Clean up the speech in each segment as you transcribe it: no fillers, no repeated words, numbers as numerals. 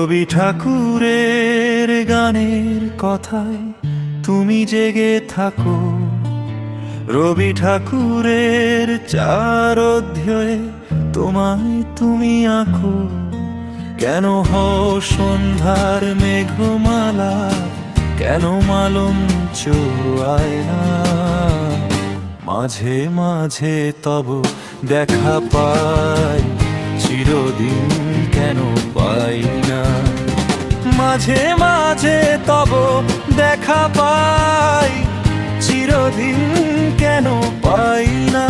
রবি ঠাকুরের গানের কথায় তুমি জেগে থাকো। রবি ঠাকুরের 4 অধ্যায়ে তোমায় তুমি আঁকো। কেন হও সন্ধ্যার মেঘমালা, কেন মালঞ্চ আয়না, মাঝে মাঝে তব দেখা পাই, চিরদিন কেন পাই না। মাঝে মাঝে তব দেখা পাই, চিরদিন কেন পাই না।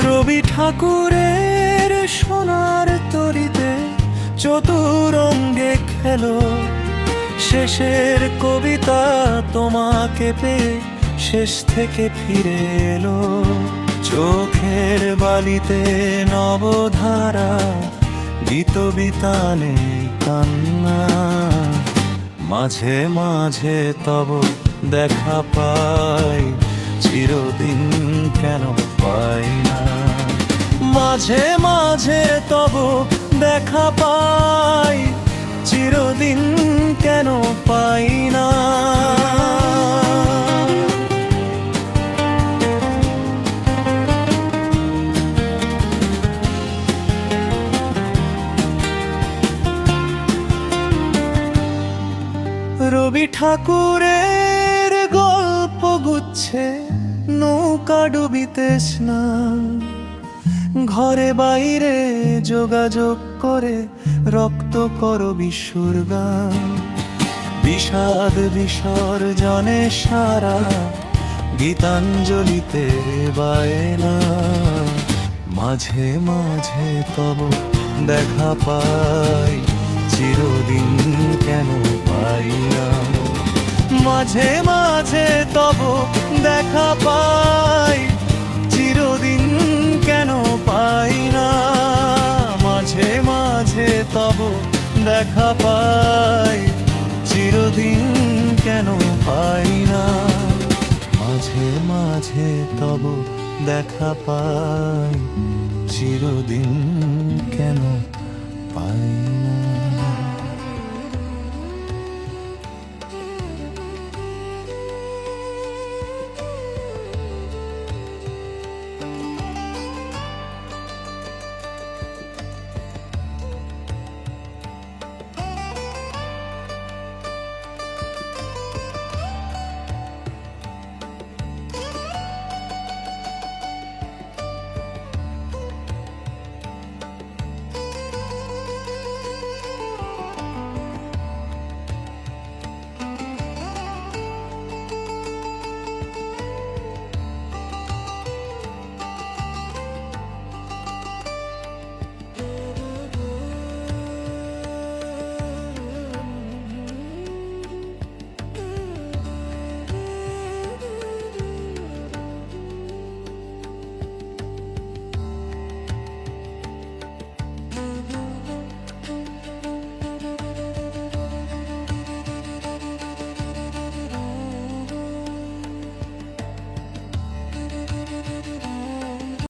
রবি ঠাকুরের সোনার তরিতে চতুরঙ্গে খেলো। শেষের কবিতা তোমাকে পেয়ে শেষ থেকে ফিরে এলো। চোখের বালিতে নবধারা, গীত বিতানে কান্না। মাঝে মাঝে তব দেখা পাই, চিরদিন কেন পাই না। মাঝে মাঝে তব দেখা পাই, চিরদিন কেন পাই না। রবি ঠাকুরের গল্প গুচ্ছে নৌকা ডুবিতে স্নান। ঘরে বাইরে যোগাযোগ করে রক্ত করো বিশুর গান। বিষাদ বিসর্জনে সারা গীতাঞ্জলিতে বায়না। মাঝে মাঝে তব দেখা পাই, চিরদিন কেন পাই না। মাঝে মাঝে তব দেখা পাই, চিরদিন কেন পাই না। মাঝে মাঝে তব দেখা পাই, চিরদিন কেন পাই না। মাঝে মাঝে তব দেখা পাই, চিরদিন কেন পাই না।